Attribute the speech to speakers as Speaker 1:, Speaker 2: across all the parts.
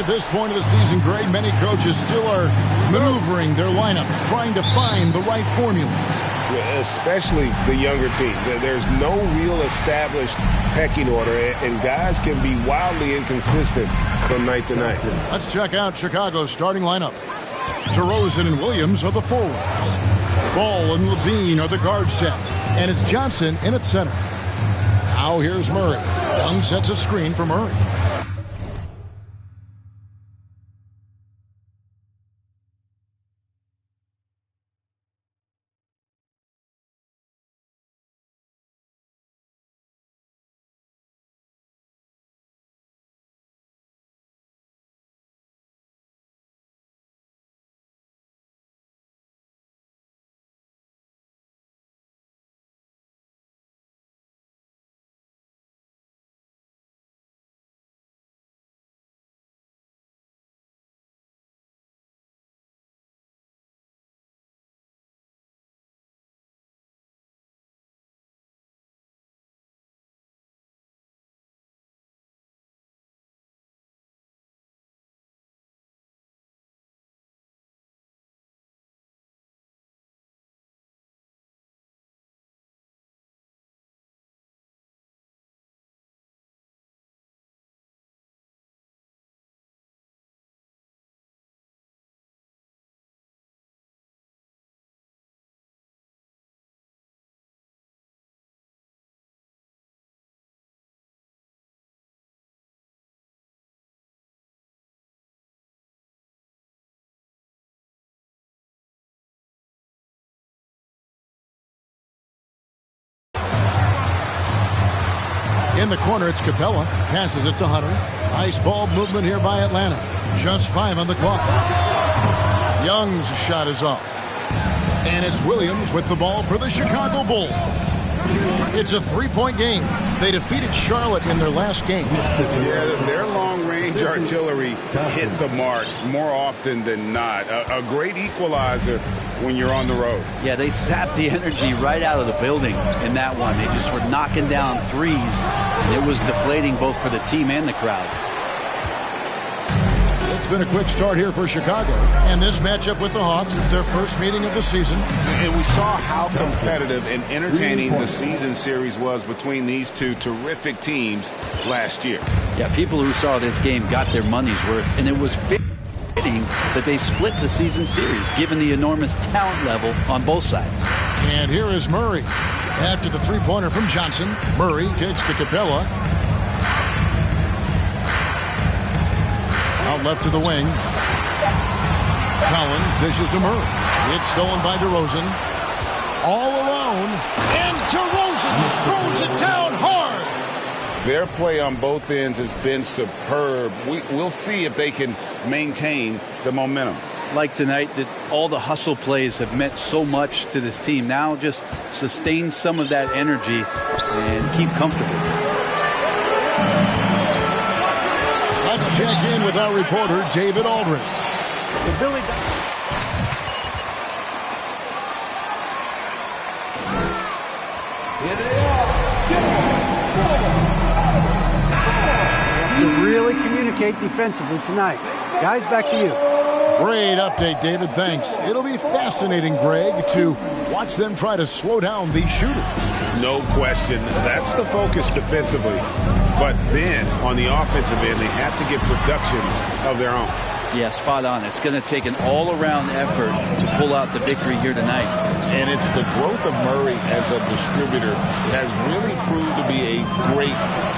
Speaker 1: at this point of the season, Greg, many coaches still are maneuvering their lineups, trying to find the right formula.
Speaker 2: Especially the younger teams. There's no real established pecking order, and guys can be wildly inconsistent from night to night.
Speaker 1: Let's check out Chicago's starting lineup. DeRozan and Williams are the forwards. Ball and Levine are the guard set, and it's Johnson in at center. Now here's Murray. Young sets a screen for Murray. In the corner, it's Capella. Passes it to Hunter. Nice ball movement here by Atlanta. Just 5 on the clock. Young's shot is off. And it's Williams with the ball for the Chicago Bulls. It's a 3-point game. They defeated Charlotte in their last game.
Speaker 2: Yeah, their long-range artillery hit the mark more often than not. A great equalizer when you're on the road.
Speaker 3: Yeah, they sapped the energy right out of the building in that one. They just were knocking down threes. It was deflating both for the team and the crowd.
Speaker 1: It's been a quick start here for Chicago. And this matchup with the Hawks is their first meeting of the season.
Speaker 2: And we saw how competitive and entertaining the season series was between these two terrific teams last year.
Speaker 3: Yeah, people who saw this game got their money's worth, and it was fitting that they split the season series, given the enormous talent level on both sides.
Speaker 1: And here is Murray. After the three-pointer from Johnson, Murray kicks to Capella. Out left to the wing. Collins dishes to Murray. It's stolen by DeRozan. All alone. And DeRozan throws it down hard.
Speaker 2: Their play on both ends has been superb. We'll see if they can maintain the momentum.
Speaker 3: Like tonight, that all the hustle plays have meant so much to this team. Now just sustain some of that energy and keep comfortable.
Speaker 1: Let's check in with our reporter, David Aldridge.
Speaker 4: To really communicate defensively tonight. Guys, back to you.
Speaker 1: Great update, David. Thanks. It'll be fascinating, Greg, to watch them try to slow down these shooters.
Speaker 2: No question. That's the focus defensively. But then, on the offensive end, they have to get production of their own.
Speaker 3: Yeah, spot on. It's going to take an all-around effort to pull out the victory here tonight.
Speaker 2: And it's the growth of Murray as a distributor has really proved to be a great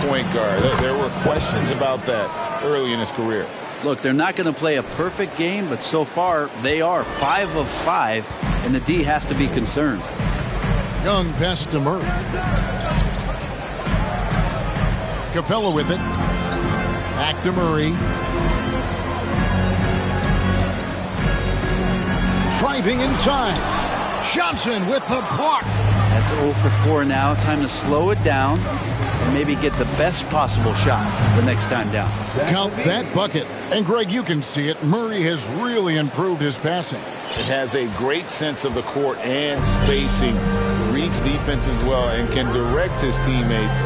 Speaker 2: point guard. There were questions about that early in his career.
Speaker 3: Look, they're not going to play a perfect game, but so far they are 5 of 5, and the D has to be concerned.
Speaker 1: Young pass to Murray. Capella with it. Back to Murray. Driving inside. Johnson with the block.
Speaker 3: That's 0 for 4 now. Time to slow it down and maybe get the best possible shot the next time down.
Speaker 1: Count that bucket. And, Greg, you can see it. Murray has really improved his passing.
Speaker 2: It has a great sense of the court and spacing, reads defense as well, and can direct his teammates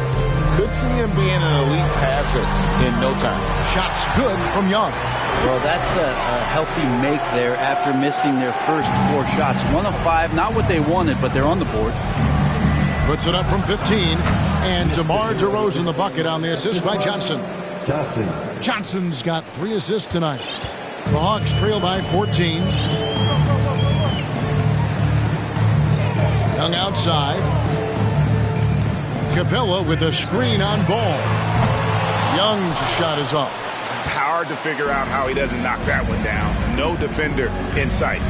Speaker 2: Could see him being an elite passer in no time.
Speaker 1: Shot's good from Young.
Speaker 3: Well, that's a healthy make there after missing their first 4 shots. 1 of 5, not what they wanted, but they're on the board.
Speaker 1: Puts it up from 15. And DeMar DeRozan the bucket on the assist by Johnson. Johnson's got 3 assists tonight. The Hawks trail by 14. Young outside. Capella with a screen on Ball. Young's shot is off.
Speaker 5: Hard to figure out how he doesn't knock that one down. No defender in sight.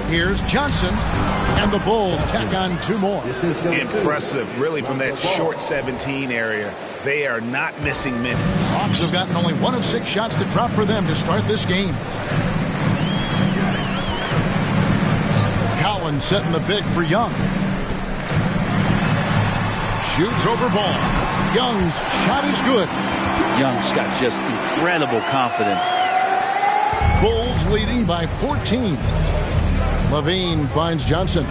Speaker 1: Here's Johnson, and the Bulls tack on 2 more.
Speaker 5: Impressive, really, from that short 17 area. They are not missing many.
Speaker 1: Hawks have gotten only 1 of 6 shots to drop for them to start this game. Collins setting the big for Young. Shoots over Ball. Young's shot is good.
Speaker 3: Young's got just incredible confidence.
Speaker 1: Bulls leading by 14. Levine finds Johnson.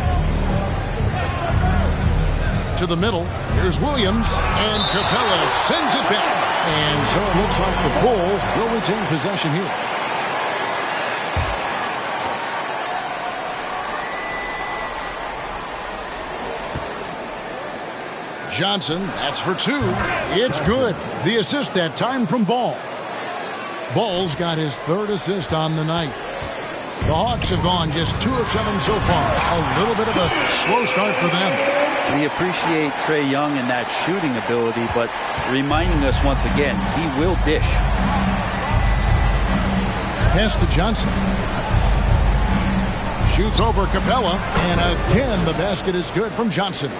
Speaker 1: To the middle. Here's Williams. And Capella sends it back. And so it looks like the Bulls will retain possession here. Johnson, that's for 2. It's good. The assist that time from Ball. Ball's got his 3rd assist on the night. The Hawks have gone just 2 of 7 so far. A little bit of a slow start for them.
Speaker 3: We appreciate Trae Young and that shooting ability, but reminding us once again, he will dish.
Speaker 1: Pass to Johnson. Shoots over Capella, and again the basket is good from Johnson.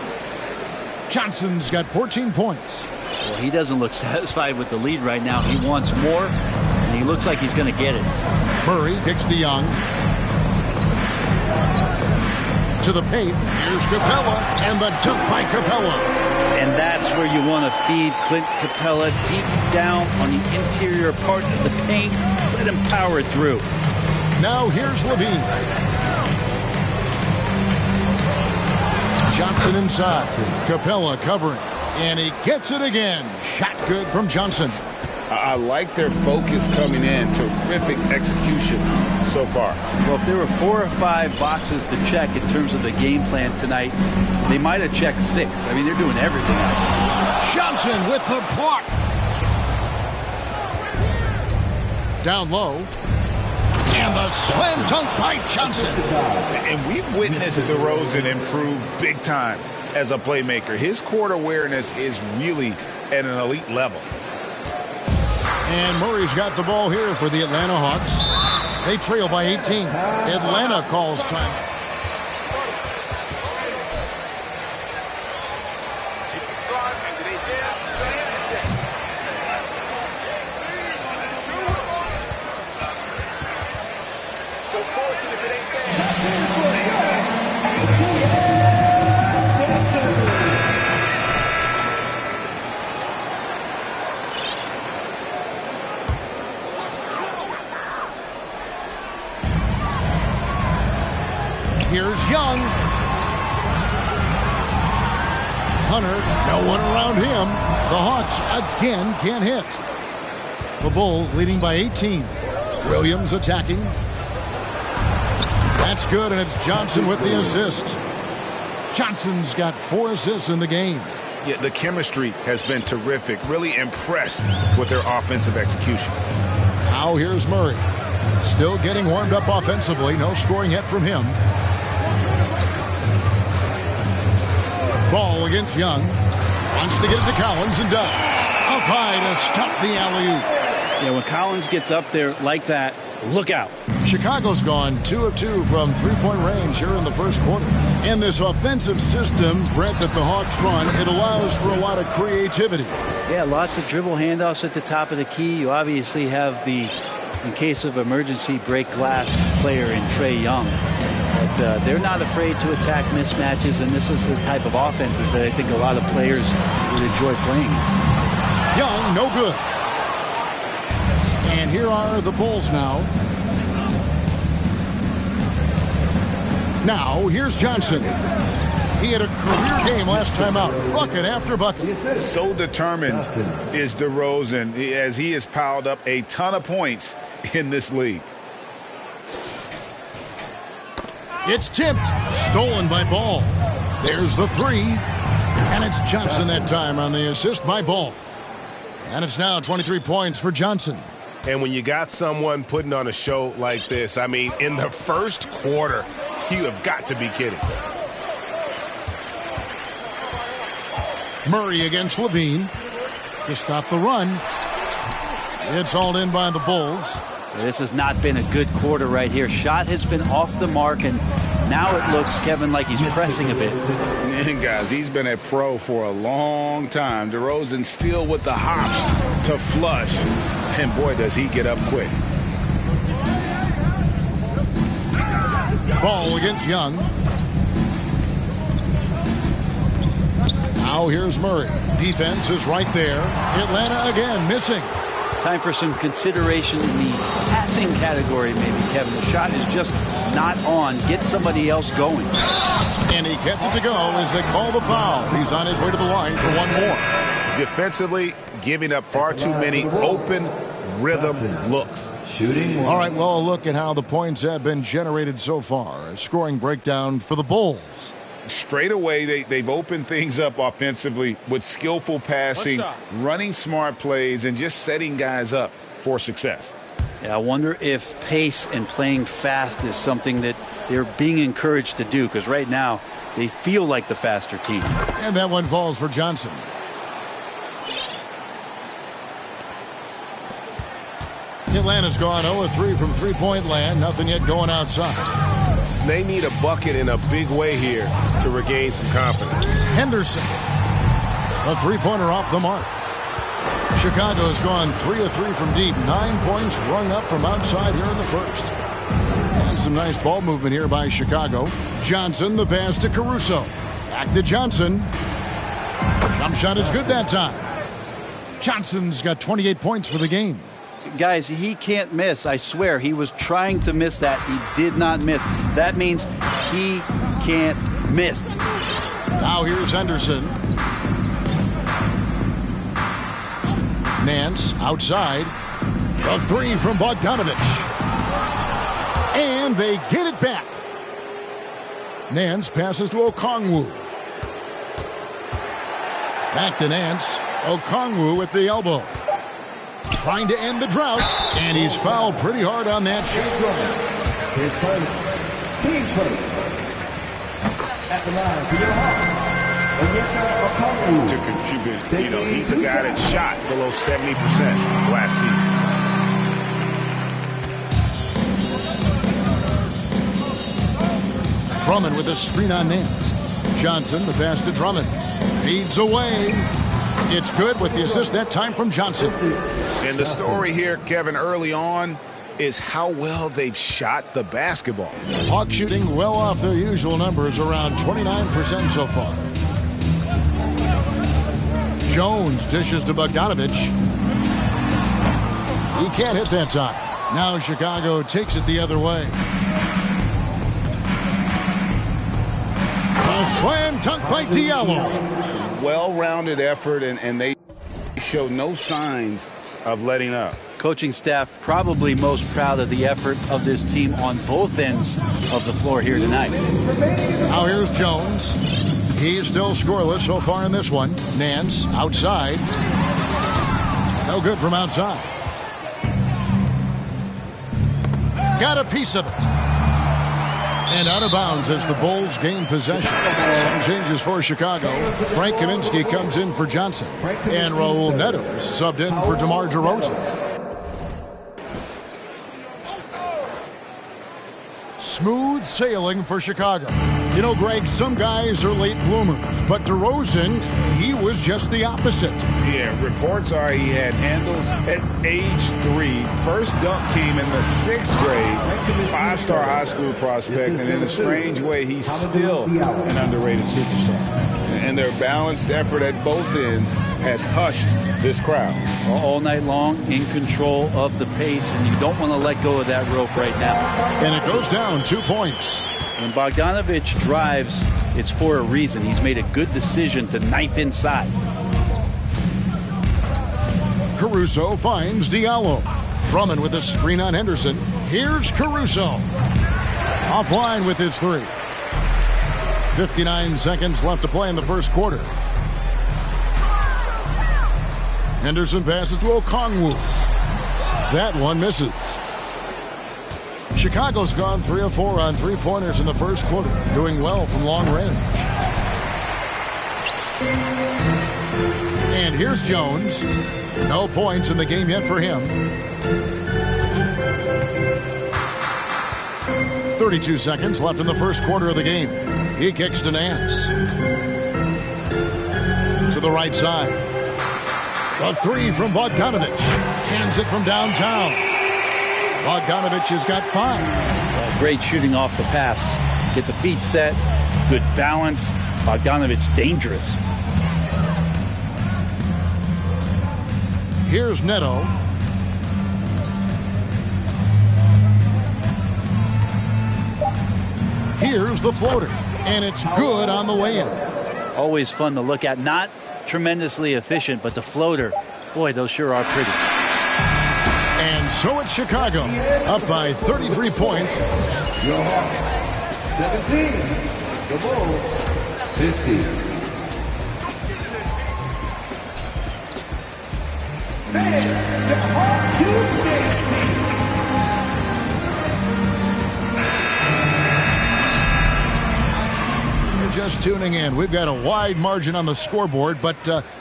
Speaker 1: Johnson's got 14 points.
Speaker 3: Well, he doesn't look satisfied with the lead right now. He wants more, and he looks like he's going to get it.
Speaker 1: Murray kicks to Young. To the paint. Here's Capella, and the dunk by Capella.
Speaker 3: And that's where you want to feed Clint Capella, deep down on the interior part of the paint. Let him power through.
Speaker 1: Now here's Levine. Johnson inside. Capella covering. And he gets it again. Shot good from Johnson.
Speaker 2: I like their focus coming in. Terrific execution so far.
Speaker 3: Well, if there were 4 or 5 boxes to check in terms of the game plan tonight, they might have checked 6. I mean, they're doing everything out there.
Speaker 1: Johnson with the block. Down low. And the slam dunk by Johnson.
Speaker 5: And we've witnessed DeRozan improve big time as a playmaker. His court awareness is really at an elite level.
Speaker 1: And Murray's got the ball here for the Atlanta Hawks. They trail by 18. Atlanta calls time. Here's Young. Hunter, no one around him. The Hawks again can't hit. The Bulls leading by 18. Williams attacking. That's good, and it's Johnson with the assist. Johnson's got 4 assists in the game.
Speaker 5: Yeah, the chemistry has been terrific. Really impressed with their offensive execution.
Speaker 1: Now here's Murray. Still getting warmed up offensively. No scoring yet from him. Ball against Young. Wants to get it to Collins and does. Up high to stop the alley-oop.
Speaker 3: Yeah, when Collins gets up there like that, look out.
Speaker 1: Chicago's gone 2 of 2 from three-point range here in the first quarter. In this offensive system, Brett, that the Hawks run, it allows for a lot of creativity.
Speaker 3: Yeah, lots of dribble handoffs at the top of the key. You obviously have the, in case of emergency, break glass player in Trae Young. But they're not afraid to attack mismatches, and this is the type of offenses that I think a lot of players would enjoy playing.
Speaker 1: Young, no good. And here are the Bulls now. Now, here's Johnson. He had a career game last time out, bucket after bucket.
Speaker 5: So determined is DeRozan as he has piled up a ton of points in this league.
Speaker 1: It's tipped, stolen by Ball. There's the three, and it's Johnson that time on the assist by Ball. And it's now 23 points for Johnson.
Speaker 6: And when you got someone putting on a show like this, I mean, in the first quarter, you have got to be kidding.
Speaker 1: Murray against Levine to stop the run. It's hauled in by the Bulls.
Speaker 3: This has not been a good quarter right here. Shot has been off the mark, and now it looks, Kevin, like he's pressing a bit.
Speaker 5: And guys, he's been a pro for a long time. DeRozan still with the hops to flush. And boy, does he get up quick.
Speaker 1: Ball against Young. Now here's Murray. Defense is right there. Atlanta again missing.
Speaker 3: Time for some consideration in the passing category, maybe, Kevin. The shot is just not on. Get somebody else going.
Speaker 1: And he gets it to go as they call the foul. He's on his way to the line for one more.
Speaker 5: Defensively, giving up far too many open rhythm looks.
Speaker 1: All right, well, a look at how the points have been generated so far. A scoring breakdown for the Bulls.
Speaker 5: Straight away, they've opened things up offensively with skillful passing, running smart plays, and just setting guys up for success.
Speaker 3: Yeah, I wonder if pace and playing fast is something that they're being encouraged to do, because right now they feel like the faster team.
Speaker 1: And that one falls for Johnson. Atlanta's gone 0-3 from three-point land. Nothing yet going outside.
Speaker 6: They need a bucket in a big way here to regain some confidence.
Speaker 1: Henderson. A three-pointer off the mark. Chicago's gone 3-3 from deep. 9 points rung up from outside here in the first. And some nice ball movement here by Chicago. Johnson, the pass to Caruso. Back to Johnson. Jump shot is good that time. Johnson's got 28 points for the game.
Speaker 3: Guys, he can't miss. I swear, he was trying to miss that. He did not miss. That means he can't miss.
Speaker 1: Now here's Henderson. Nance outside. A three from Bogdanovich. And they get it back. Nance passes to Okongwu. Back to Nance. Okongwu with the elbow. Trying to end the drought, and he's fouled pretty hard on that shot.
Speaker 7: His first team first at the line
Speaker 5: To contribute, you know, he's a guy that shot below 70% last
Speaker 1: season. Drummond with a screen on Nance. Johnson, the pass to Drummond. Feeds away. It's good with the assist that time from Johnson.
Speaker 5: And the story here, Kevin, early on is how well they've shot the basketball.
Speaker 1: Hawks shooting well off their usual numbers, around 29% so far. Jones dishes to Bogdanovich. He can't hit that time. Now Chicago takes it the other way. A slam dunk by Diallo.
Speaker 5: Well-rounded effort, and they show no signs of letting up.
Speaker 3: Coaching staff probably most proud of the effort of this team on both ends of the floor here tonight.
Speaker 1: Now here's Jones. He's still scoreless so far in this one. Nance outside. No good from outside. Got a piece of it. And out of bounds as the Bulls gain possession. Some changes for Chicago. Frank Kaminsky comes in for Johnson. And Raul Neto subbed in for DeMar DeRozan. Smooth sailing for Chicago. You know, Greg, some guys are late bloomers, but DeRozan, he was just the opposite.
Speaker 5: Yeah, reports are he had handles at age 3. First dunk came in the 6th grade. 5-star high school prospect, and in a strange way, he's still an underrated superstar. And their balanced effort at both ends has hushed this crowd.
Speaker 3: All night long, in control of the pace, and you don't want to let go of that rope right now.
Speaker 1: And it goes down 2 points.
Speaker 3: When Bogdanovich drives, it's for a reason. He's made a good decision to knife inside.
Speaker 1: Caruso finds Diallo. Drummond with a screen on Henderson. Here's Caruso. Offline with his three. 59 seconds left to play in the first quarter. Henderson passes to Okongwu. That one misses. Chicago's gone 3 of 4 on three-pointers in the first quarter, doing well from long range. And here's Jones. No points in the game yet for him. 32 seconds left in the first quarter of the game. He kicks to Nance. To the right side. The three from Bogdanovich. Cans it from downtown. Bogdanovich has got 5.
Speaker 3: Well, great shooting off the pass. Get the feet set. Good balance. Bogdanovich dangerous.
Speaker 1: Here's Neto. Here's the floater. And it's good on the way in.
Speaker 3: Always fun to look at. Not tremendously efficient, but the floater, boy, those sure are pretty.
Speaker 1: And so it's Chicago, up by 33 points.
Speaker 7: Your Hawks, 17. The Bulls, 50. The Hawks
Speaker 1: Just tuning in, we've got a wide margin on the scoreboard, but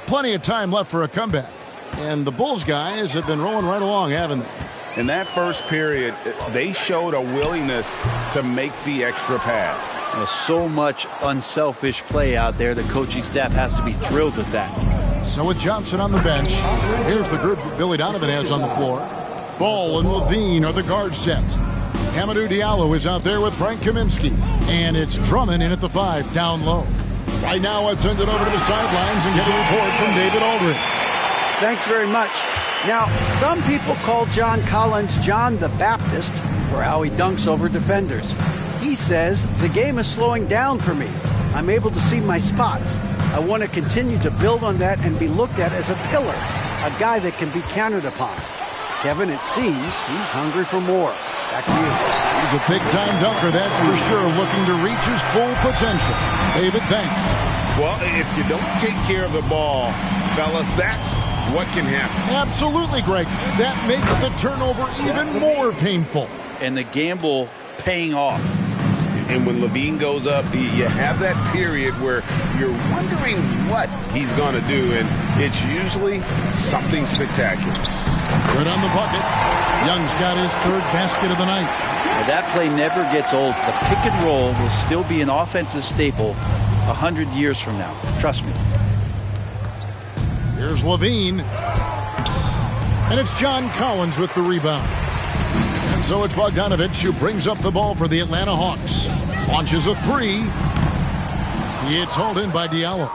Speaker 1: plenty of time left for a comeback. And the Bulls guys have been rolling right along, haven't they?
Speaker 5: In that first period, they showed a willingness to make the extra pass.
Speaker 3: There's so much unselfish play out there. The coaching staff has to be thrilled with that.
Speaker 1: So with Johnson on the bench, here's the group that Billy Donovan has on the floor. Ball and Levine are the guard set. Hamidou Diallo is out there with Frank Kaminsky. And it's Drummond in at the 5, down low. Right now, let's send it over to the sidelines and get a report from David Aldridge.
Speaker 4: Thanks very much. Now, some people call John Collins John the Baptist for how he dunks over defenders. He says, the game is slowing down for me. I'm able to see my spots. I want to continue to build on that and be looked at as a pillar, a guy that can be counted upon. Kevin, it seems he's hungry for more. Back to you.
Speaker 1: He's a big-time dunker, that's for sure, looking to reach his full potential. David, thanks.
Speaker 5: Well, if you don't take care of the ball, fellas, that's what can happen.
Speaker 1: Absolutely, Greg. That makes the turnover even more painful.
Speaker 3: And the gamble paying off.
Speaker 5: And when Levine goes up, you have that period where you're wondering what he's going to do, and it's usually something spectacular.
Speaker 1: Good on the bucket. Young's got his 3rd basket of the night.
Speaker 3: Now, that play never gets old. The pick and roll will still be an offensive staple 100 years from now. Trust me.
Speaker 1: Here's Levine. And it's John Collins with the rebound. And so it's Bogdanovich who brings up the ball for the Atlanta Hawks. Launches a 3. It's hauled in by Diallo.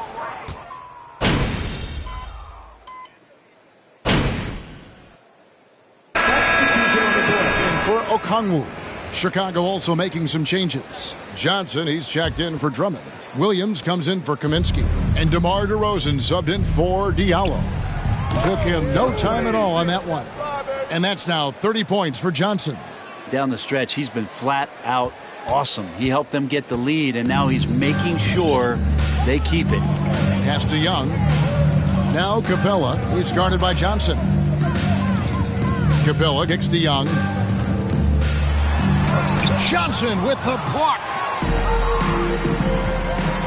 Speaker 1: For Okongwu. Chicago also making some changes. Johnson, he's checked in for Drummond. Williams comes in for Kaminsky. And DeMar DeRozan subbed in for Diallo. Took him no time at all on that one. And that's now 30 points for Johnson.
Speaker 3: Down the stretch, he's been flat out awesome. He helped them get the lead, and now he's making sure they keep it.
Speaker 1: Pass to Young. Now Capella. He's guarded by Johnson. Capella kicks to Young. Johnson with the block.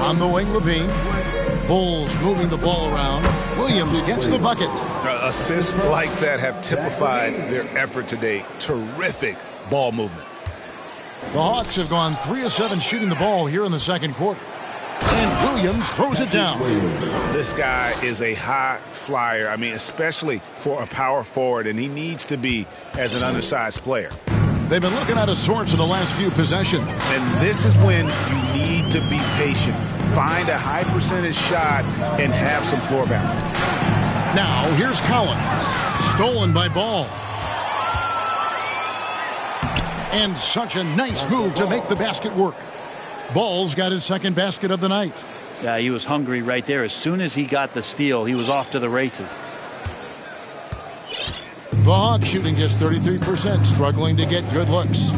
Speaker 1: On the wing, Levine. Bulls moving the ball around. Williams gets the bucket.
Speaker 5: Assists like that have typified their effort today. Terrific ball movement.
Speaker 1: The Hawks have gone 3 of 7 shooting the ball here in the second quarter. And Williams throws it down.
Speaker 5: This guy is a high flyer. I mean, especially for a power forward, and he needs to be as an undersized player.
Speaker 1: They've been looking out of sorts in the last few possessions.
Speaker 5: And this is when you need to be patient. Find a high percentage shot and have some floor balance.
Speaker 1: Now, here's Collins. Stolen by Ball. And such a nice move to make the basket work. Ball's got his second basket of the night.
Speaker 3: Yeah, he was hungry right there. As soon as he got the steal, he was off to the races.
Speaker 1: The Hawks shooting just 33%, struggling to get good looks.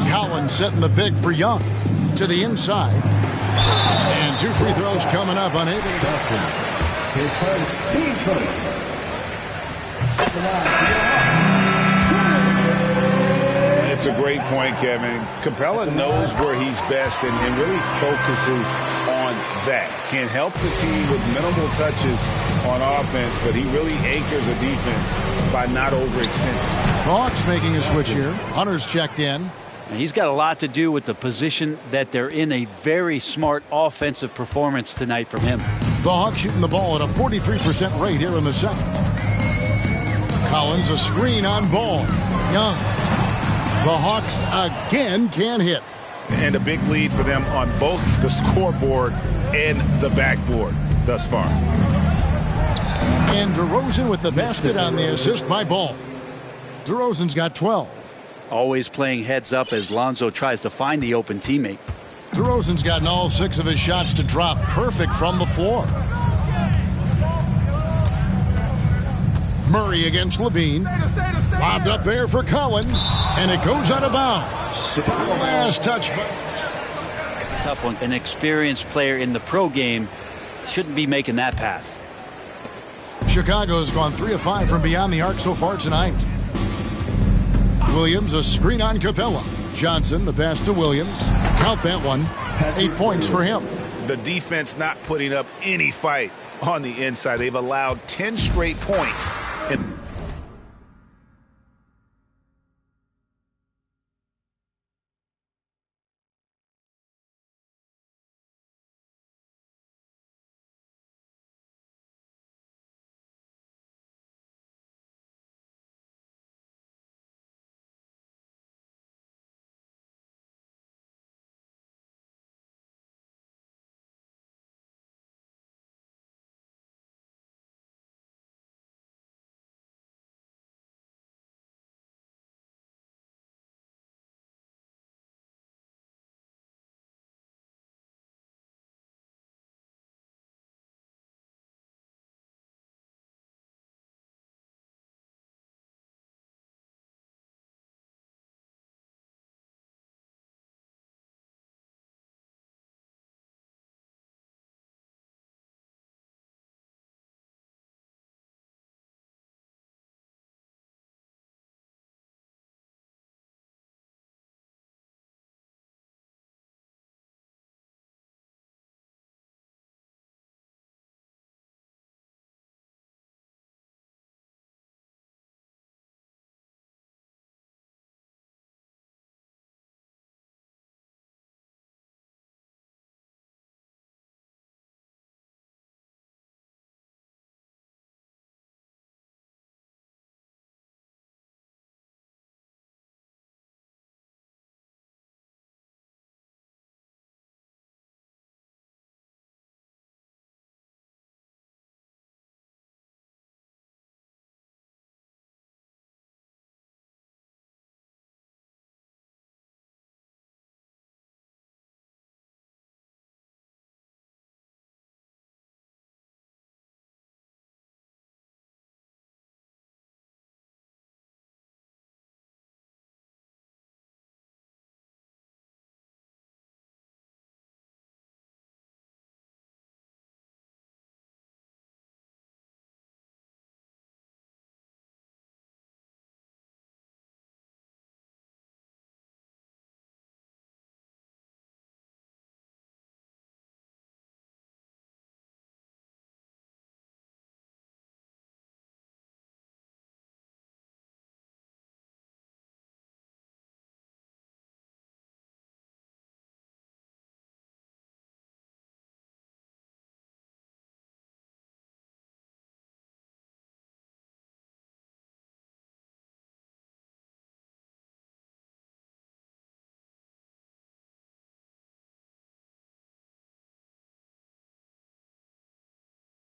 Speaker 1: Collins setting the pick for Young. To the inside. And 2 free throws coming up, unable to.
Speaker 7: His first team first.
Speaker 5: It's a great point, Kevin. Capella knows where he's best and really focuses on that. Can help the team with minimal touches on offense, but he really anchors a defense by not overextending.
Speaker 1: Hawks making a switch here. Hunter's checked in.
Speaker 3: And he's got a lot to do with the position that they're in. A very smart offensive performance tonight from him.
Speaker 1: The Hawks shooting the ball at a 43% rate here in the second. Collins a screen on Ball. Young. The Hawks again can't hit.
Speaker 5: And a big lead for them on both the scoreboard and the backboard thus far.
Speaker 1: And DeRozan with the basket on the assist by Ball. DeRozan's got 12.
Speaker 3: Always playing heads up as Lonzo tries to find the open teammate.
Speaker 1: DeRozan's gotten all 6 of his shots to drop. Perfect from the floor. Murray against Levine. Lobbed up there for Collins. And it goes out of bounds. Last touch.
Speaker 3: Tough one. An experienced player in the pro game shouldn't be making that pass.
Speaker 1: Chicago's gone 3 of 5 from beyond the arc so far tonight. Williams a screen on Capella. Johnson the pass to Williams. Count that one. 8 points for him.
Speaker 5: The defense not putting up any fight on the inside. They've allowed 10 straight points. And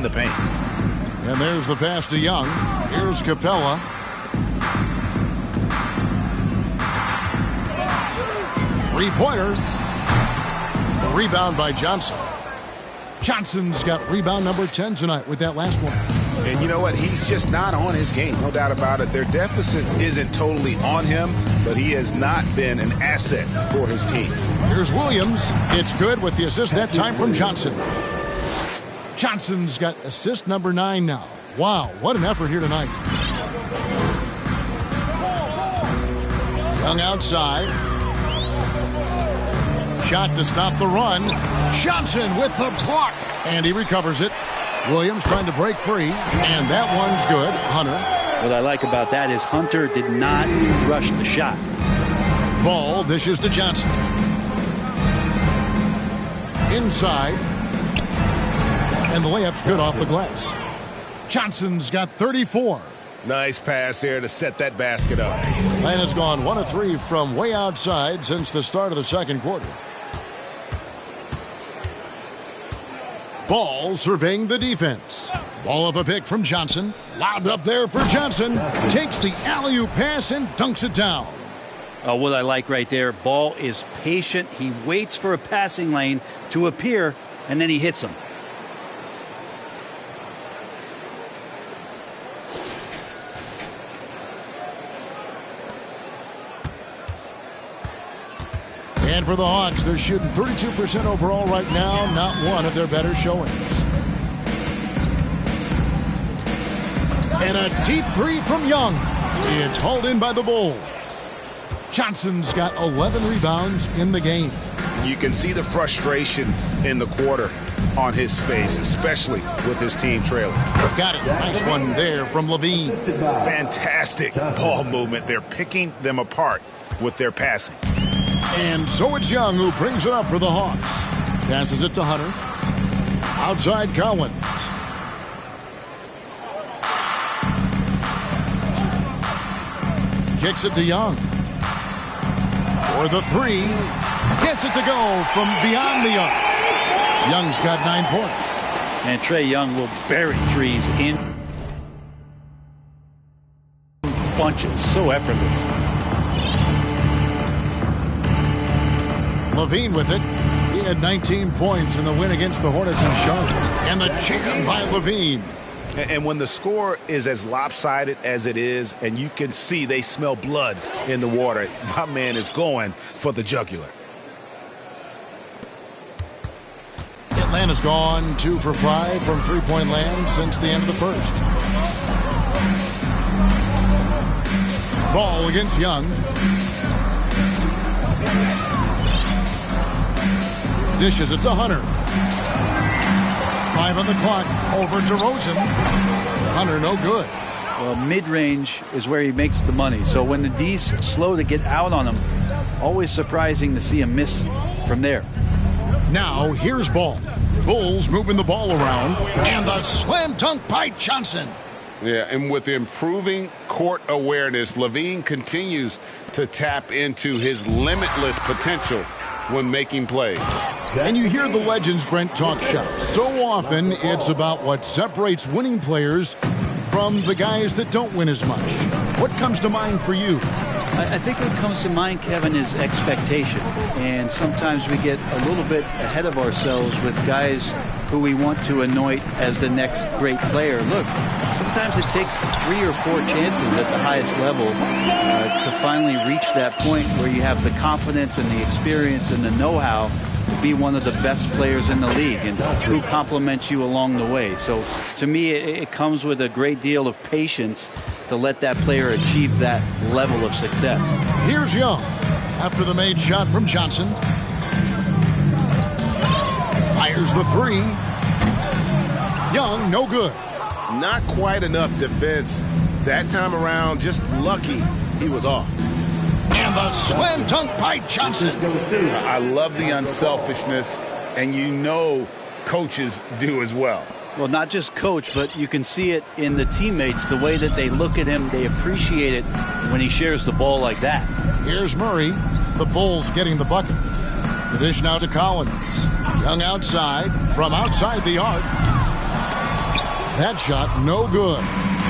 Speaker 5: the paint.
Speaker 1: And there's the pass to Young. Here's Capella. Three-pointer. Rebound by Johnson. Johnson's got rebound number 10 tonight with that last one.
Speaker 5: And you know what? He's just not on his game, no doubt about it. Their deficit isn't totally on him, but he has not been an asset for his team.
Speaker 1: Here's Williams. It's good with the assist that time from Johnson. Johnson's got assist number 9 now. Wow, what an effort here tonight. Young outside. Shot to stop the run. Johnson with the block. And he recovers it. Williams trying to break free. And that one's good. Hunter.
Speaker 3: What I like about that is Hunter did not rush the shot.
Speaker 1: Ball dishes to Johnson. Inside. And the layup's good off the glass. Johnson's got 34.
Speaker 6: Nice pass here to set that basket up.
Speaker 1: Atlanta's gone 1 of 3 from way outside since the start of the second quarter. Ball surveying the defense. Ball of a pick from Johnson. Lobbed up there for Johnson. Takes the alley-oop pass and dunks it down.
Speaker 3: What I like right there, Ball is patient. He waits for a passing lane to appear, and then he hits him.
Speaker 1: And for the Hawks, they're shooting 32% overall right now. Not one of their better showings. And a deep three from Young. It's hauled in by the Bulls. Johnson's got 11 rebounds in the game.
Speaker 5: You can see the frustration in the quarter on his face, especially with his team trailing.
Speaker 1: Got it. Nice one there from Levine.
Speaker 5: Fantastic ball movement. They're picking them apart with their passing.
Speaker 1: And so it's Young who brings it up for the Hawks. Passes it to Hunter. Outside Collins. Kicks it to Young. For the three. Gets it to go from beyond the arc. Young's got 9 points.
Speaker 3: And Trae Young will bury threes in bunches. So effortless.
Speaker 1: Levine with it. He had 19 points in the win against the Hornets in Charlotte. And the jam by Levine.
Speaker 5: And when the score is as lopsided as it is, and you can see they smell blood in the water, my man is going for the jugular.
Speaker 1: Atlanta's gone 2 for 5 from three-point land since the end of the first. Ball against Young. Dishes it to Hunter. 5 on the clock. Over to Rosen. Hunter no good.
Speaker 3: Well, mid-range is where he makes the money. So when the D's slow to get out on him, always surprising to see him miss from there.
Speaker 1: Now here's Ball. Bulls moving the ball around. And the slam dunk by Johnson.
Speaker 2: Yeah, and with improving court awareness, Levine continues to tap into his limitless potential when making plays.
Speaker 1: And you hear the legends Brent talk shop. So often it's about what separates winning players from the guys that don't win as much. What comes to mind for you?
Speaker 3: I think what comes to mind, Kevin, is expectation. And sometimes we get a little bit ahead of ourselves with guys who we want to anoint as the next great player. Look, sometimes it takes 3 or 4 chances at the highest level to finally reach that point where you have the confidence and the experience and the know-how to be one of the best players in the league and who compliments you along the way. So to me, it comes with a great deal of patience to let that player achieve that level of success.
Speaker 1: Here's Young after the made shot from Johnson. Fires the 3. Young, no good.
Speaker 6: Not quite enough defense that time around. Just lucky he was off.
Speaker 1: And the slam dunk by Johnson.
Speaker 5: I love the unselfishness, and you know coaches do as well.
Speaker 3: Well, not just coach, but you can see it in the teammates, the way that they look at him. They appreciate it when he shares the ball like that.
Speaker 1: Here's Murray. The Bulls getting the bucket. The dish now to Collins. Young outside, from outside the arc. That shot no good.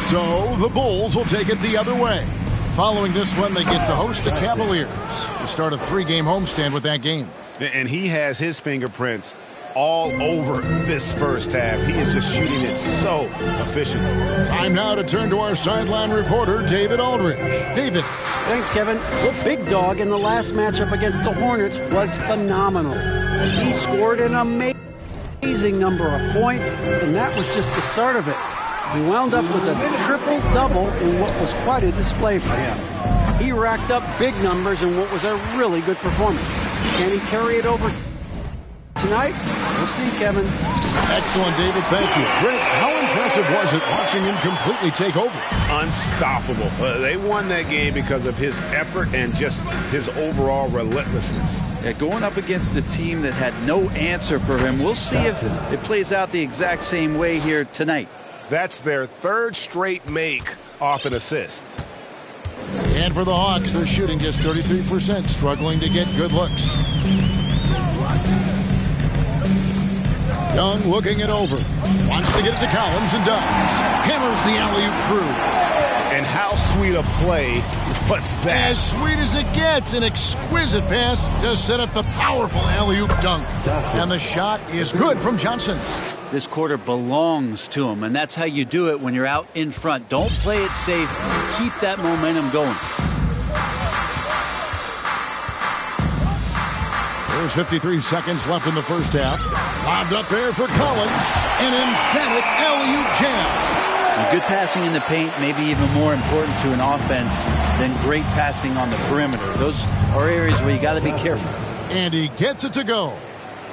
Speaker 1: So the Bulls will take it the other way. Following this one, they get to host the Cavaliers to start a 3-game homestand with that game.
Speaker 5: And he has his fingerprints all over this first half. He is just shooting it so efficient.
Speaker 1: Time now to turn to our sideline reporter, David Aldridge. David.
Speaker 4: Thanks, Kevin. The big dog in the last matchup against the Hornets was phenomenal. He scored an amazing number of points, and that was just the start of it. He wound up with a triple-double in what was quite a display for him. He racked up big numbers in what was a really good performance. Can he carry it over tonight? We'll see, Kevin.
Speaker 1: Excellent, David. Thank you. Greg, how impressive was it watching him completely take over?
Speaker 5: Unstoppable. They won that game because of his effort and just his overall relentlessness.
Speaker 3: Yeah, going up against a team that had no answer for him. We'll see if it plays out the exact same way here tonight.
Speaker 6: That's their third straight make off an assist.
Speaker 1: And for the Hawks, they're shooting just 33%, struggling to get good looks. Young looking it over. Wants to get it to Collins and does. Hammers the alley-oop through.
Speaker 5: And how sweet a play was that?
Speaker 1: As sweet as it gets. An exquisite pass to set up the powerful alley-oop dunk. And the shot is good from Johnson.
Speaker 3: This quarter belongs to him, and that's how you do it when you're out in front. Don't play it safe. Keep that momentum going.
Speaker 1: There's 53 seconds left in the first half. Lobbed up there for Collins. An emphatic alley-oop jam.
Speaker 3: And good passing in the paint may be even more important to an offense than great passing on the perimeter. Those are areas where you got to be careful.
Speaker 1: And he gets it to go.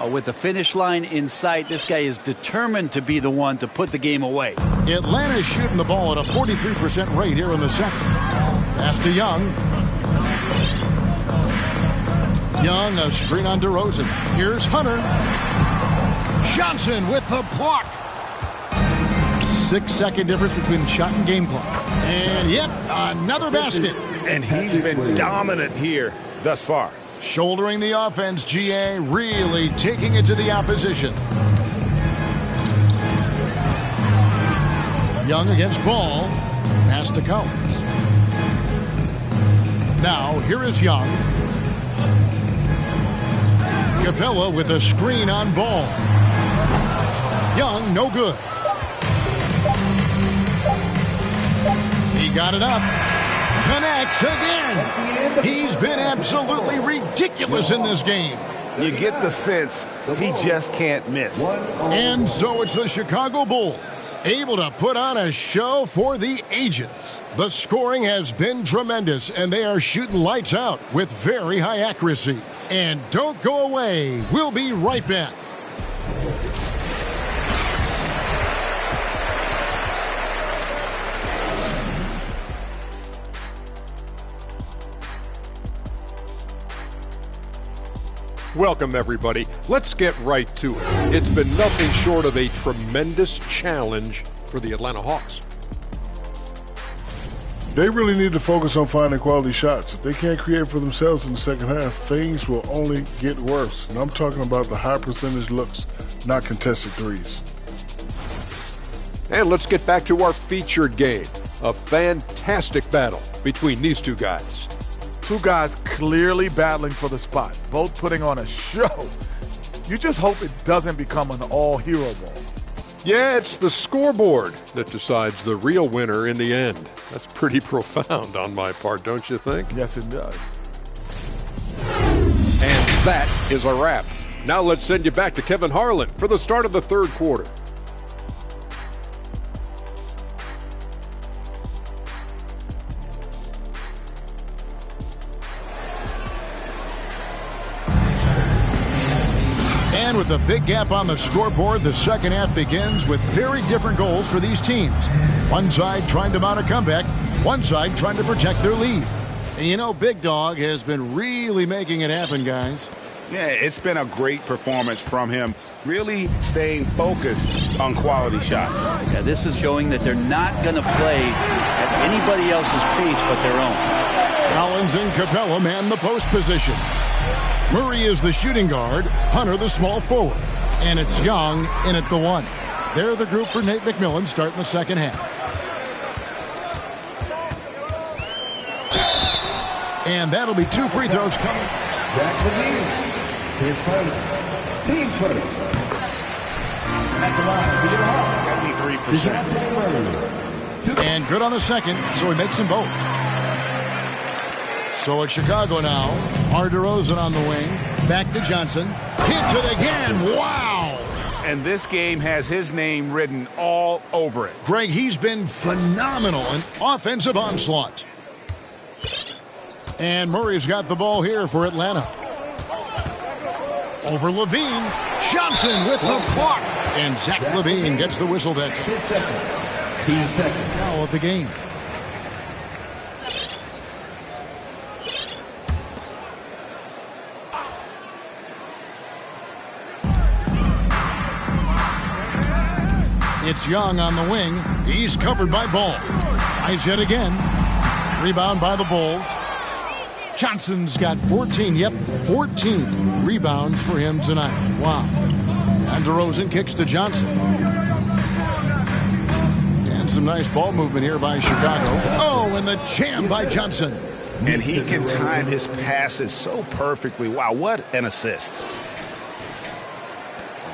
Speaker 3: With the finish line in sight, this guy is determined to be the one to put the game away.
Speaker 1: Atlanta's shooting the ball at a 43% rate here in the second. Pass to Young. Young, a screen on DeRozan. Here's Hunter. Johnson with the block. 6-second difference between the shot and game clock. And yep, another basket.
Speaker 5: And he's been dominant here thus far.
Speaker 1: Shouldering the offense, GA really taking it to the opposition. Young against Ball. Pass to Collins. Now, here is Young. Capella with a screen on Ball. Young, no good. He got it up. Connects again. He's been absolutely ridiculous in this game.
Speaker 5: You get the sense he just can't miss.
Speaker 1: And so it's the Chicago Bulls, able to put on a show for the ages. The scoring has been tremendous, and they are shooting lights out with very high accuracy. And don't go away. We'll be right back.
Speaker 8: Welcome, everybody. Let's get right to it. It's been nothing short of a tremendous challenge for the Atlanta Hawks.
Speaker 9: They really need to focus on finding quality shots. If they can't create for themselves in the second half, things will only get worse. And I'm talking about the high percentage looks, not contested threes.
Speaker 8: And let's get back to our featured game. A fantastic battle between these two guys.
Speaker 10: Two guys clearly battling for the spot, both putting on a show. You just hope it doesn't become an all-hero ball.
Speaker 8: Yeah, it's the scoreboard that decides the real winner in the end. That's pretty profound on my part, don't you think?
Speaker 10: Yes, it does.
Speaker 8: And that is a wrap. Now let's send you back to Kevin Harlan for the start of the third quarter.
Speaker 1: And with a big gap on the scoreboard, the second half begins with very different goals for these teams. One side trying to mount a comeback, one side trying to protect their lead. And you know, Big Dog has been really making it happen, guys.
Speaker 5: Yeah, it's been a great performance from him, really staying focused on quality shots.
Speaker 3: Yeah, this is showing that they're not going to play at anybody else's pace but their own.
Speaker 1: Collins and Capella man the post position. Murray is the shooting guard, Hunter the small forward, and it's Young in at the one. They're the group for Nate McMillan starting the second half. And that'll be 2 free throws coming.
Speaker 7: Zach LaVine, his first, team first. At the line,
Speaker 5: 73%.
Speaker 1: And good on the second, so he makes them both. So it's Chicago now. DeRozan on the wing. Back to Johnson. Hits it again. Wow.
Speaker 5: And this game has his name written all over it.
Speaker 1: Greg, he's been phenomenal in offensive onslaught. And Murray's got the ball here for Atlanta. Over Levine. Johnson with the clock. And Zach LaVine gets the whistle that time.
Speaker 7: team second.
Speaker 1: Foul of the game. It's Young on the wing. He's covered by Ball. Tries yet again. Rebound by the Bulls. Johnson's got 14. Yep, 14 rebounds for him tonight. Wow. And DeRozan kicks to Johnson. And some nice ball movement here by Chicago. Oh, and the jam by Johnson.
Speaker 5: And he can time his passes so perfectly. Wow, what an assist.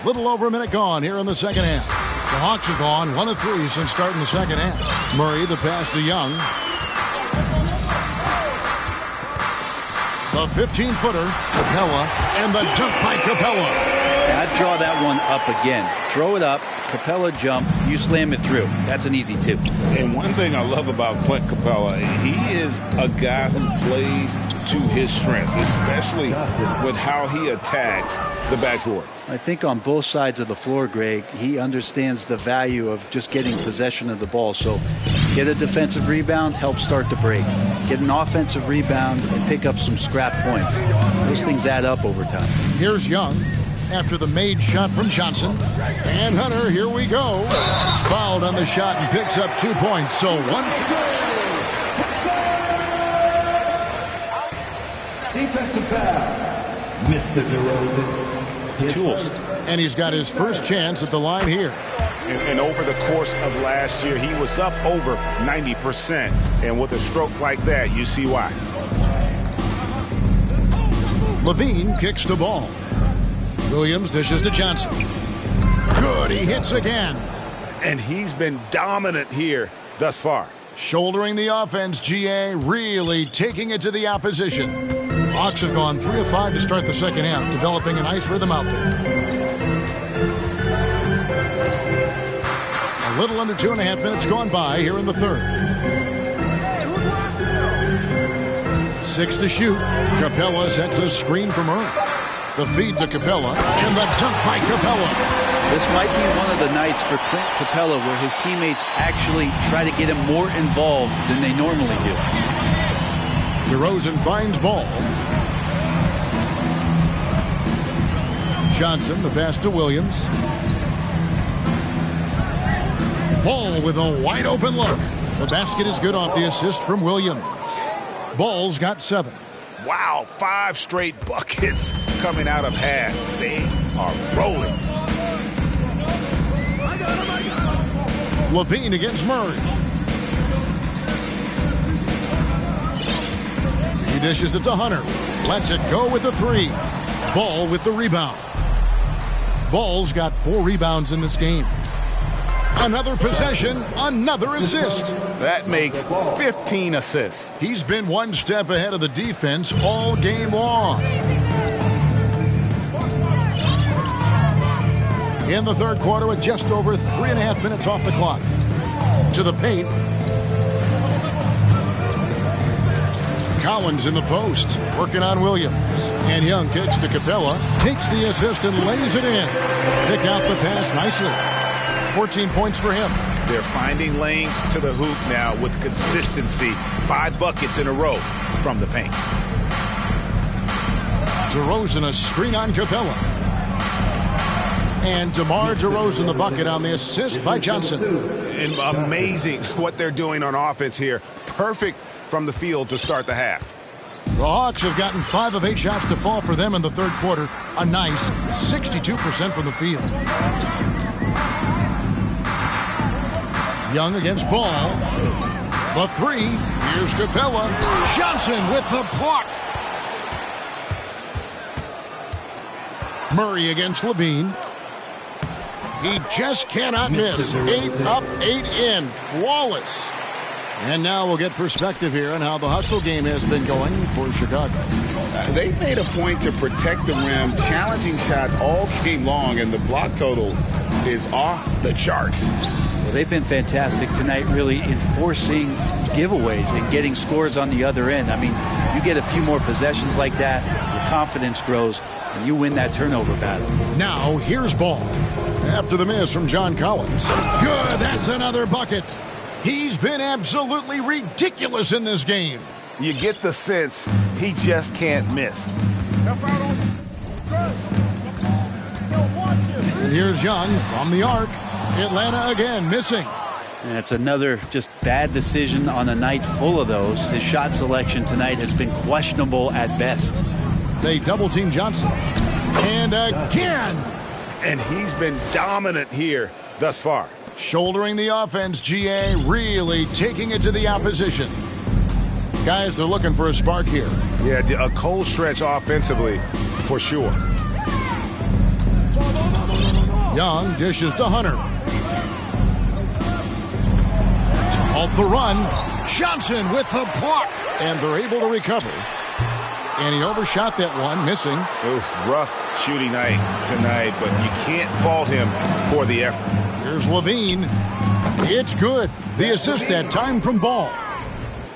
Speaker 1: A little over a minute gone here in the second half. The Hawks are gone 1 of 3 since starting the second half. Murray, the pass to Young. The 15-footer, Capella, and the dunk by Capella.
Speaker 3: I'd draw that one up again. Throw it up, Capella jump, you slam it through. That's an easy 2.
Speaker 5: And one thing I love about Clint Capella, he is a guy who plays to his strengths, especially with how he attacks the backcourt.
Speaker 3: I think on both sides of the floor, Greg, he understands the value of just getting possession of the ball. So get a defensive rebound, help start the break. Get an offensive rebound and pick up some scrap points. Those things add up over time.
Speaker 1: Here's Young after the made shot from Johnson. And Hunter, here we go. Fouled on the shot and picks up 2 points. So 1.
Speaker 7: Defensive foul. Mr. DeRozan.
Speaker 3: Tools.
Speaker 1: And he's got his first chance at the line here.
Speaker 5: And over the course of last year, he was up over 90%. And with a stroke like that, you see why.
Speaker 1: Levine kicks the ball. Williams dishes to Johnson. Good, he hits again.
Speaker 5: And he's been dominant here thus far.
Speaker 1: Shouldering the offense, GA really taking it to the opposition. Hawks have gone 3 of 5 to start the second half, developing a nice rhythm out there. A little under 2.5 minutes gone by here in the third. 6 to shoot. Capella sets a screen for Murray. The feed to Capella, and the dunk by Capella.
Speaker 3: This might be one of the nights for Clint Capella where his teammates actually try to get him more involved than they normally do.
Speaker 1: DeRozan finds Ball. Johnson, the pass to Williams. Ball with a wide open look. The basket is good off the assist from Williams. Ball's got 7.
Speaker 5: Wow, 5 straight buckets coming out of half. They are rolling.
Speaker 1: Levine against Murray. He dishes it to Hunter. Lets it go with the 3. Ball with the rebound. Ball's got 4 rebounds in this game. Another possession, another assist.
Speaker 5: That makes 15 assists.
Speaker 1: He's been one step ahead of the defense all game long. In the third quarter with just over 3.5 minutes off the clock. To the paint. Collins in the post, working on Williams. And Young kicks to Capella, takes the assist and lays it in. Picked out the pass nicely. 14 points for him.
Speaker 5: They're finding lanes to the hoop now with consistency. 5 buckets in a row from the paint.
Speaker 1: DeRozan a screen on Capella. And DeMar DeRozan the bucket on the assist by Johnson.
Speaker 5: And amazing what they're doing on offense here. Perfect from the field to start the half.
Speaker 1: The Hawks have gotten 5 of 8 shots to fall for them in the third quarter. A nice 62% from the field. Young against Ball. The three. Here's Capella. Johnson with the block. Murray against Levine. He just cannot miss. 8 up, 8 in. Flawless. And now we'll get perspective here on how the hustle game has been going for Chicago.
Speaker 5: They made a point to protect the rim, challenging shots all game long, and the block total is off the charts.
Speaker 3: Well, they've been fantastic tonight, really enforcing giveaways and getting scores on the other end. I mean, you get a few more possessions like that, your confidence grows, and you win that turnover battle.
Speaker 1: Now, here's ball. After the miss from John Collins. Good, that's another bucket. He's been absolutely ridiculous in this game.
Speaker 5: You get the sense he just can't miss.
Speaker 1: And here's Young from the arc. Atlanta again missing.
Speaker 3: And it's another just bad decision on a night full of those. His shot selection tonight has been questionable at best.
Speaker 1: They double-team Johnson. And again.
Speaker 5: And he's been dominant here thus far.
Speaker 1: Shouldering the offense, GA really taking it to the opposition. Guys are looking for a spark here.
Speaker 5: Yeah, a cold stretch offensively for sure.
Speaker 1: Young dishes to Hunter. To halt the run. Johnson with the block. And they're able to recover. And he overshot that one, missing.
Speaker 5: Oof, rough shooting night tonight, but you can't fault him for the effort.
Speaker 1: Here's Levine. It's good. The assist that time from Ball.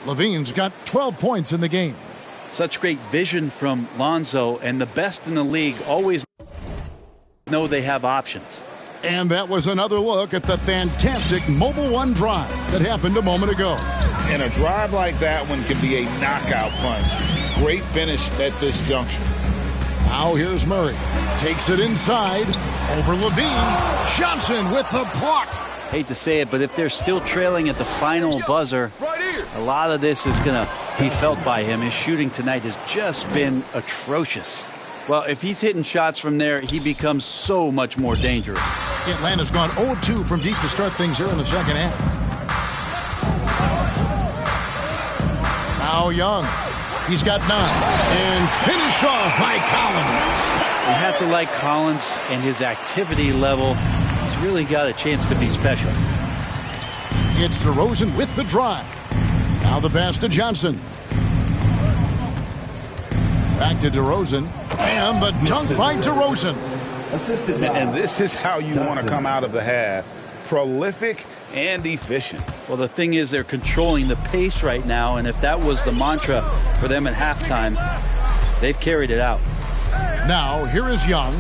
Speaker 1: Levine's got 12 points in the game.
Speaker 3: Such great vision from Lonzo, and the best in the league always know they have options.
Speaker 1: And that was another look at the fantastic Mobile One drive that happened a moment ago.
Speaker 5: And a drive like that one can be a knockout punch. Great finish at this juncture.
Speaker 1: Now here's Murray. Takes it inside. Over Levine. Johnson with the block.
Speaker 3: Hate to say it, but if they're still trailing at the final buzzer, a lot of this is going to be felt by him. His shooting tonight has just been atrocious. Well, if he's hitting shots from there, he becomes so much more dangerous.
Speaker 1: Atlanta's gone 0-2 from deep to start things here in the second half. Now Young. He's got 9. And finished off by Collins.
Speaker 3: You have to like Collins and his activity level. He's really got a chance to be special.
Speaker 1: It's DeRozan with the drive. Now the pass to Johnson. Back to DeRozan. And the dunk by DeRozan.
Speaker 5: And this is how you want to come out of the half. Prolific and efficient.
Speaker 3: Well, the thing is, they're controlling the pace right now, and if that was the mantra for them at halftime, they've carried it out.
Speaker 1: Now, here is Young.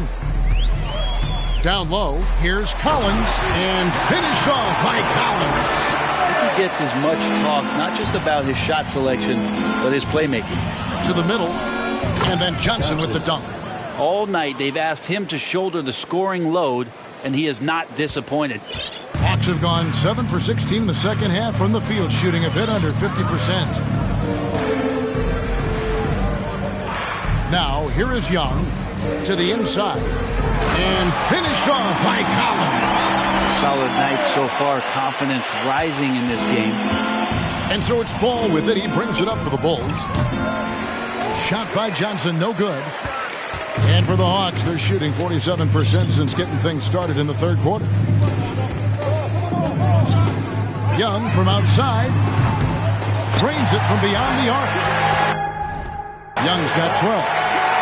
Speaker 1: Down low, here's Collins, and finished off by Collins.
Speaker 3: I think he gets as much talk, not just about his shot selection, but his playmaking.
Speaker 1: To the middle, and then Johnson with the dunk.
Speaker 3: All night, they've asked him to shoulder the scoring load, and he is not disappointed.
Speaker 1: Hawks have gone 7 for 16 in the second half from the field, shooting a bit under 50%. Now, here is Young to the inside. And finished off by Collins.
Speaker 3: Solid night so far. Confidence rising in this game.
Speaker 1: And so it's Ball with it. He brings it up for the Bulls. Shot by Johnson, no good. And for the Hawks, they're shooting 47% since getting things started in the third quarter. Young from outside. Drains it from beyond the arc. Young's got 12.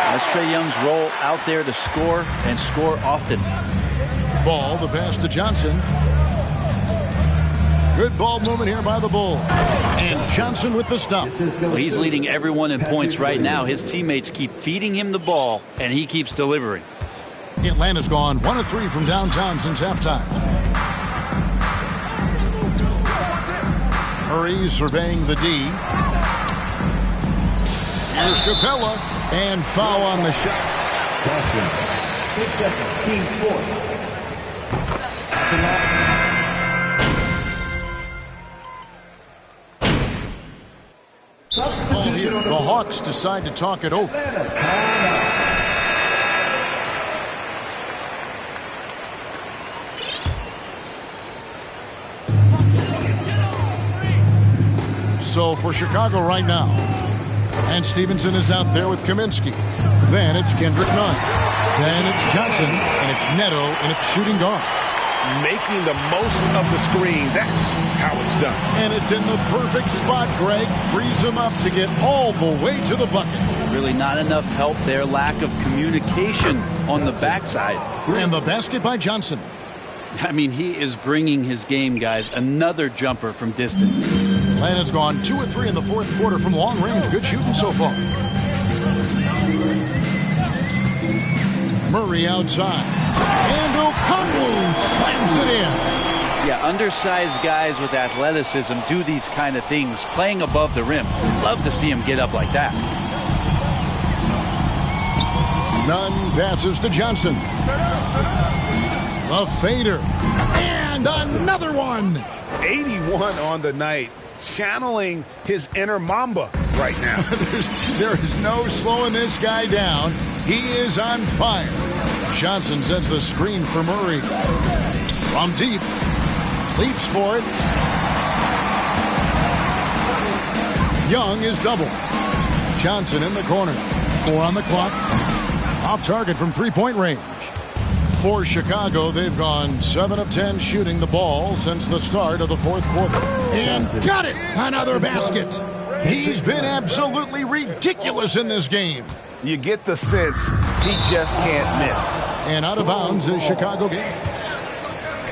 Speaker 3: That's Trae Young's role out there to score and score often.
Speaker 1: Ball, the pass to Johnson. Good ball movement here by the Bulls. And Johnson with the stop.
Speaker 3: Well, he's leading everyone in points right now. His teammates keep feeding him the ball, and he keeps delivering.
Speaker 1: Atlanta's gone 1 of 3 from downtown since halftime. Murray surveying the D. Here's Capella. And foul on the shot.
Speaker 7: Johnson. 8 seconds. Team score.
Speaker 1: Ball here. The Hawks decide to talk it over. so for Chicago right now. And Stevenson is out there with Kaminsky. Then it's Kendrick Nunn. Then it's Johnson. And it's Neto in its shooting guard.
Speaker 6: Making the most of the screen. That's how it's done.
Speaker 1: And it's in the perfect spot, Greg. Frees him up to get all the way to the bucket.
Speaker 3: Really not enough help there. Lack of communication on the backside.
Speaker 1: And the basket by Johnson.
Speaker 3: I mean, he is bringing his game, guys. Another jumper from distance.
Speaker 1: Atlanta's gone 2 of 3 in the fourth quarter from long range. Good shooting so far. Murray outside. And Okongwu slams it in.
Speaker 3: Yeah, undersized guys with athleticism do these kind of things, playing above the rim. Love to see him get up like that.
Speaker 1: Nunn passes to Johnson. The fader. And another one.
Speaker 5: 81 on the night. Channeling his inner Mamba right now.
Speaker 1: There is no slowing this guy down. He is on fire. Johnson sets the screen for Murray. From deep. Leaps for it. Young is double. Johnson in the corner. 4 on the clock. Off target from three-point range. For Chicago, they've gone 7 of 10 shooting the ball since the start of the fourth quarter. And got it! Another basket. He's been absolutely ridiculous in this game.
Speaker 5: You get the sense he just can't miss.
Speaker 1: And out of bounds is Chicago game.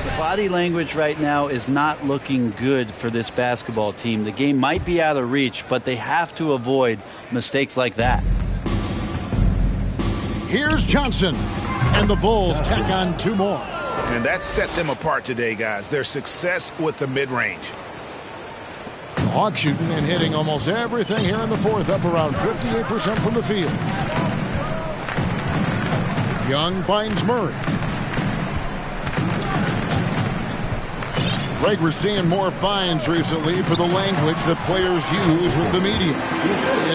Speaker 3: The body language right now is not looking good for this basketball team. The game might be out of reach, but they have to avoid mistakes like that.
Speaker 1: Here's Johnson. And the Bulls tack on 2 more.
Speaker 5: And that set them apart today, guys. Their success with the mid-range.
Speaker 1: The Hawks shooting and hitting almost everything here in the fourth, up around 58% from the field. Young finds Murray. Greg, we're seeing more fines recently for the language that players use with the media.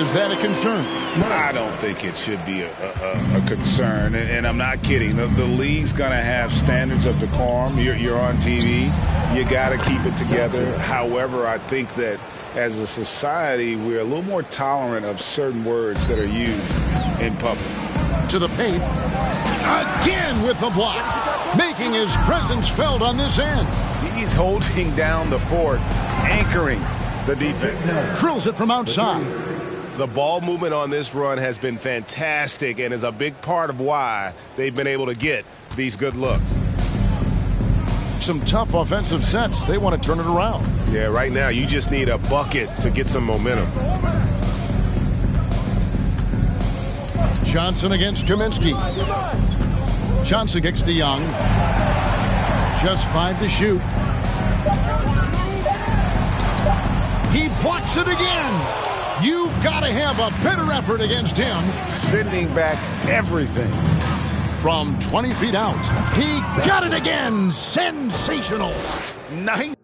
Speaker 1: Is that a concern?
Speaker 5: I don't think it should be a concern, and I'm not kidding. The league's going to have standards of decorum. You're on TV. You got to keep it together. However, I think that as a society, we're a little more tolerant of certain words that are used in public.
Speaker 1: To the paint. Again with the block. Making his presence felt on this end.
Speaker 5: He's holding down the fort, anchoring the defense.
Speaker 1: Drills it from outside.
Speaker 6: The ball movement on this run has been fantastic and is a big part of why they've been able to get these good looks.
Speaker 1: Some tough offensive sets. They want to turn it around.
Speaker 6: Yeah, right now you just need a bucket to get some momentum.
Speaker 1: Johnson against Kaminsky. Johnson kicks to Young. Just 5 to shoot. He blocks it again. You've got to have a better effort against him.
Speaker 5: Sending back everything.
Speaker 1: From 20 feet out. He got it again. Sensational.
Speaker 5: 90.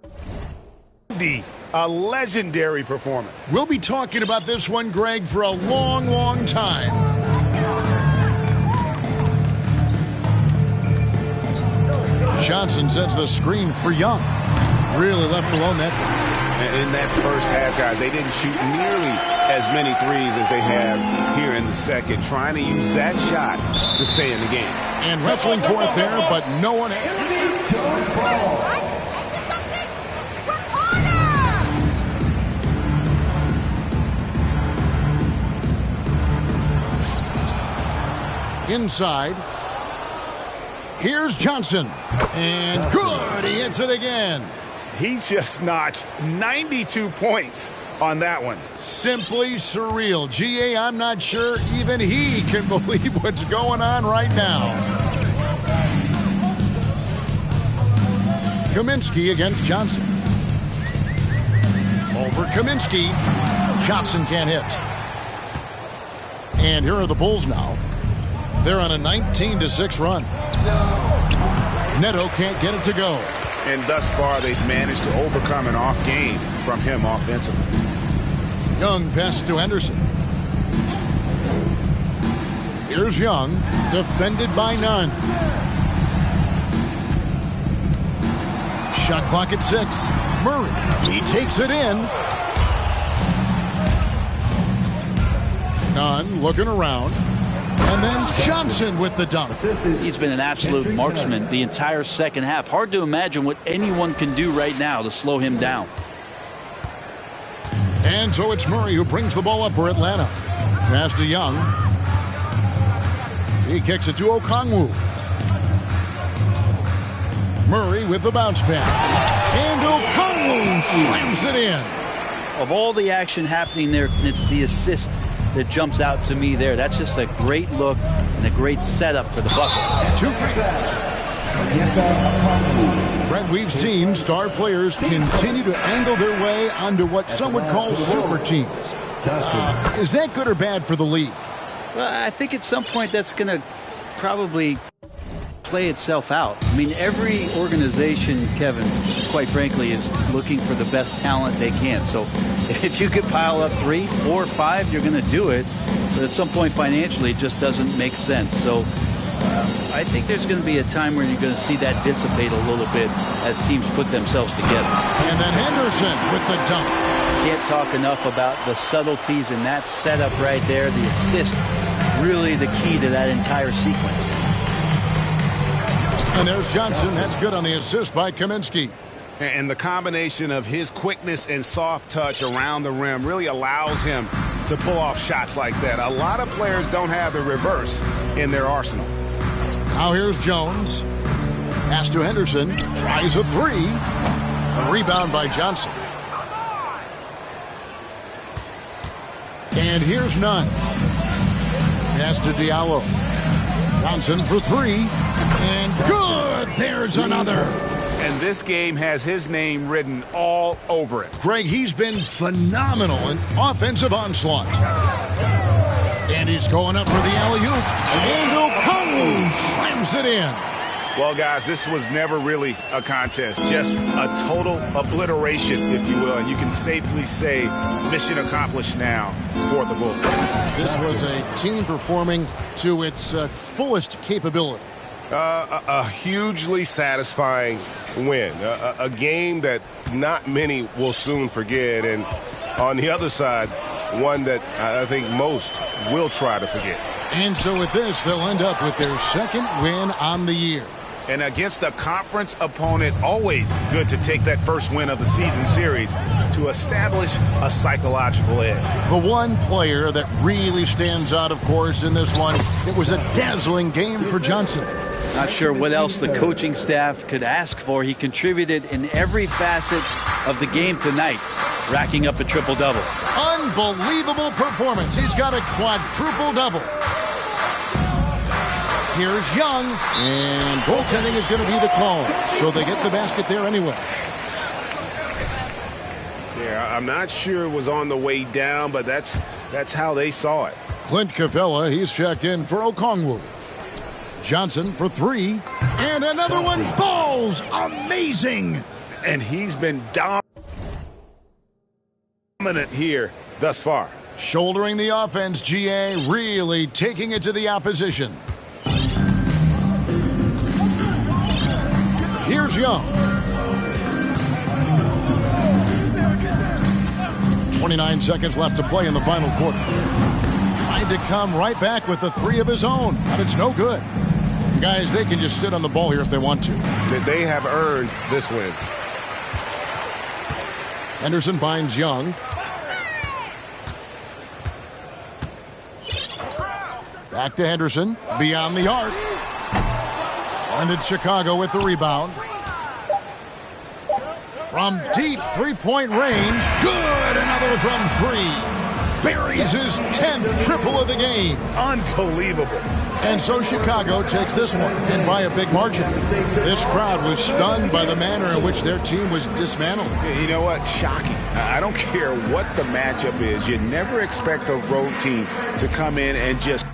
Speaker 5: A legendary performance.
Speaker 1: We'll be talking about this one, Greg, for a long, long time. Johnson sets the screen for Young. Really left alone that time.
Speaker 5: In that first half, guys, they didn't shoot nearly as many threes as they have here in the second, trying to use that shot to stay in the game.
Speaker 1: And wrestling for it there, but no one. Inside. Here's Johnson. And good. He hits it again.
Speaker 5: He just notched 92 points on that one.
Speaker 1: Simply surreal. G.A., I'm not sure even he can believe what's going on right now. Kaminsky against Johnson. Over Kaminsky. Johnson can't hit. And here are the Bulls now. They're on a 19-6 run. Neto can't get it to go.
Speaker 5: And thus far, they've managed to overcome an off game from him offensively.
Speaker 1: Young passes to Henderson. Here's Young, defended by Nunn. Shot clock at 6. Murray, he takes it in. Nunn looking around. And then Johnson with the dunk.
Speaker 3: He's been an absolute marksman the entire second half. Hard to imagine what anyone can do right now to slow him down.
Speaker 1: And so it's Murray who brings the ball up for Atlanta. Pass to Young. He kicks it to Okongwu. Murray with the bounce pass. And Okongwu slams it in.
Speaker 3: Of all the action happening there, it's the assist that jumps out to me there. That's just a great look and a great setup for the bucket.
Speaker 1: 2 free. Brent, we've seen star players continue to angle their way onto what some would call super teams. Is that good or bad for the league?
Speaker 3: Well, I think at some point that's going to probably play itself out. I mean, every organization, Kevin, quite frankly, is looking for the best talent they can. So if you could pile up 3, 4, 5, you're going to do it. But at some point financially, it just doesn't make sense. So I think there's going to be a time where you're going to see that dissipate a little bit as teams put themselves together.
Speaker 1: And then Henderson with the dunk.
Speaker 3: Can't talk enough about the subtleties in that setup right there. The assist, really the key to that entire sequence.
Speaker 1: And there's Johnson. That's good on the assist by Kaminsky.
Speaker 5: And the combination of his quickness and soft touch around the rim really allows him to pull off shots like that. A lot of players don't have the reverse in their arsenal.
Speaker 1: Now here's Jones. Pass to Henderson. Tries a 3. A rebound by Johnson. And here's Nunn. Pass to Diallo. Johnson for 3. And good! There's another.
Speaker 5: And this game has his name written all over it.
Speaker 1: Greg, he's been phenomenal in offensive onslaught. And he's going up for the alley-oop. And Okongwu slams it in.
Speaker 5: Well, guys, this was never really a contest. Just a total obliteration, if you will. And you can safely say mission accomplished now for the Bulls.
Speaker 1: This was a team performing to its fullest capability.
Speaker 6: A hugely satisfying win. A game that not many will soon forget. And on the other side, one that I think most will try to forget.
Speaker 1: And so with this, they'll end up with their second win on the year.
Speaker 5: And against a conference opponent, always good to take that first win of the season series to establish a psychological edge.
Speaker 1: The one player that really stands out, of course, in this one, it was a dazzling game for Johnson.
Speaker 3: Not sure what else the coaching staff could ask for. He contributed in every facet of the game tonight, racking up a triple-double.
Speaker 1: Unbelievable performance. He's got a quadruple-double. Here's Young, and goaltending is going to be the call, so they get the basket there anyway.
Speaker 6: Yeah, I'm not sure it was on the way down, but that's how they saw it.
Speaker 1: Clint Capella, he's checked in for Okongwu. Johnson for 3, and another one falls. Amazing.
Speaker 5: And he's been dominant here thus far.
Speaker 1: Shouldering the offense, GA, really taking it to the opposition. Here's Young. 29 seconds left to play in the final quarter. Trying to come right back with the 3 of his own, but it's no good. Guys, they can just sit on the ball here if they want to.
Speaker 6: They have earned this win.
Speaker 1: Henderson finds Young. Back to Henderson, beyond the arc. And it's Chicago with the rebound. From deep three-point range, good! Another from 3. Buries his 10th triple of the game.
Speaker 5: Unbelievable.
Speaker 1: And so Chicago takes this one, and by a big margin. This crowd was stunned by the manner in which their team was dismantled.
Speaker 5: You know what? Shocking. I don't care what the matchup is. You never expect a road team to come in and just